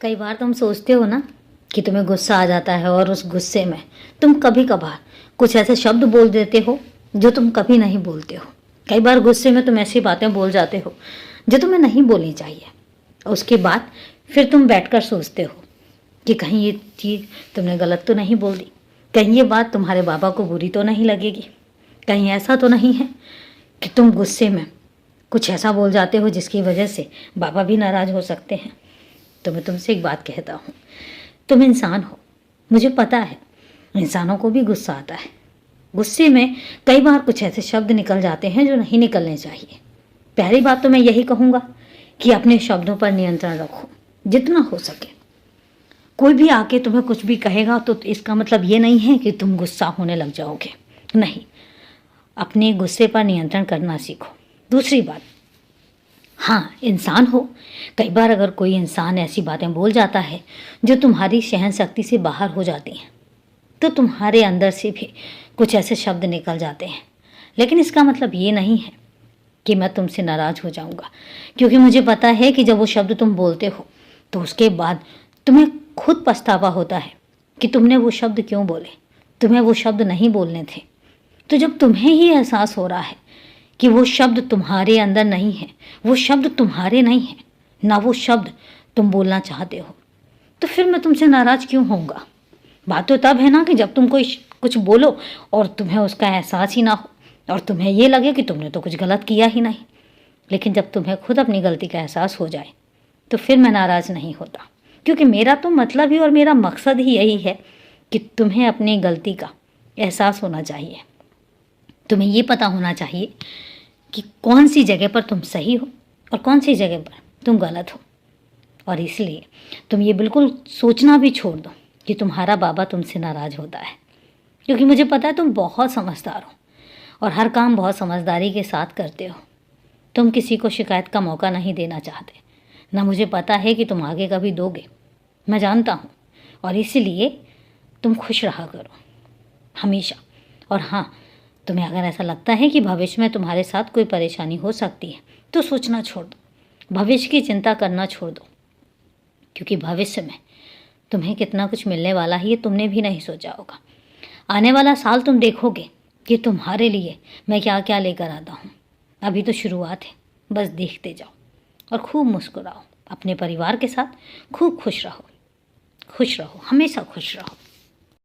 कई बार तुम सोचते हो ना कि तुम्हें गुस्सा आ जाता है और उस गुस्से में तुम कभी कभार कुछ ऐसे शब्द बोल देते हो जो तुम कभी नहीं बोलते हो। कई बार गुस्से में तुम ऐसी बातें बोल जाते हो जो तुम्हें नहीं बोलनी चाहिए। उसके बाद फिर तुम बैठकर सोचते हो कि कहीं ये चीज़ तुमने गलत तो नहीं बोल दी, कहीं ये बात तुम्हारे बाबा को बुरी तो नहीं लगेगी, कहीं ऐसा तो नहीं है कि तुम गुस्से में कुछ ऐसा बोल जाते हो जिसकी वजह से बाबा भी नाराज़ हो सकते हैं। तो मैं तुमसे एक बात कहता हूँ, तुम इंसान हो, मुझे पता है इंसानों को भी गुस्सा आता है। गुस्से में कई बार कुछ ऐसे शब्द निकल जाते हैं जो नहीं निकलने चाहिए। पहली बात तो मैं यही कहूँगा कि अपने शब्दों पर नियंत्रण रखो जितना हो सके। कोई भी आके तुम्हें कुछ भी कहेगा तो इसका मतलब ये नहीं है कि तुम गुस्सा होने लग जाओगे, नहीं, अपने गुस्से पर नियंत्रण करना सीखो। दूसरी बात, हाँ, इंसान हो, कई बार अगर कोई इंसान ऐसी बातें बोल जाता है जो तुम्हारी सहन शक्ति से बाहर हो जाती हैं तो तुम्हारे अंदर से भी कुछ ऐसे शब्द निकल जाते हैं। लेकिन इसका मतलब ये नहीं है कि मैं तुमसे नाराज़ हो जाऊंगा, क्योंकि मुझे पता है कि जब वो शब्द तुम बोलते हो तो उसके बाद तुम्हें खुद पछतावा होता है कि तुमने वो शब्द क्यों बोले, तुम्हें वो शब्द नहीं बोलने थे। तो जब तुम्हें ही एहसास हो रहा है कि वो शब्द तुम्हारे अंदर नहीं है, वो शब्द तुम्हारे नहीं है, ना वो शब्द तुम बोलना चाहते हो, तो फिर मैं तुमसे नाराज़ क्यों होऊंगा। बात तो तब है ना कि जब तुम कोई कुछ बोलो और तुम्हें उसका एहसास ही ना हो और तुम्हें ये लगे कि तुमने तो कुछ गलत किया ही नहीं। लेकिन जब तुम्हें खुद अपनी गलती का एहसास हो जाए तो फिर मैं नाराज़ नहीं होता, क्योंकि मेरा तो मतलब ही और मेरा मकसद ही यही है कि तुम्हें अपनी गलती का एहसास होना चाहिए। तुम्हें ये पता होना चाहिए कि कौन सी जगह पर तुम सही हो और कौन सी जगह पर तुम गलत हो। और इसलिए तुम ये बिल्कुल सोचना भी छोड़ दो कि तुम्हारा बाबा तुमसे नाराज़ होता है, क्योंकि मुझे पता है तुम बहुत समझदार हो और हर काम बहुत समझदारी के साथ करते हो। तुम किसी को शिकायत का मौका नहीं देना चाहते, ना मुझे पता है कि तुम आगे कभी दोगे, मैं जानता हूँ। और इसीलिए तुम खुश रहा करो हमेशा। और हाँ, तुम्हें अगर ऐसा लगता है कि भविष्य में तुम्हारे साथ कोई परेशानी हो सकती है तो सोचना छोड़ दो, भविष्य की चिंता करना छोड़ दो, क्योंकि भविष्य में तुम्हें कितना कुछ मिलने वाला है ये तुमने भी नहीं सोचा होगा। आने वाला साल तुम देखोगे कि तुम्हारे लिए मैं क्या क्या लेकर आता हूँ। अभी तो शुरुआत है, बस देखते जाओ और खूब मुस्कुराओ। अपने परिवार के साथ खूब खुश रहो, हमेशा खुश रहो।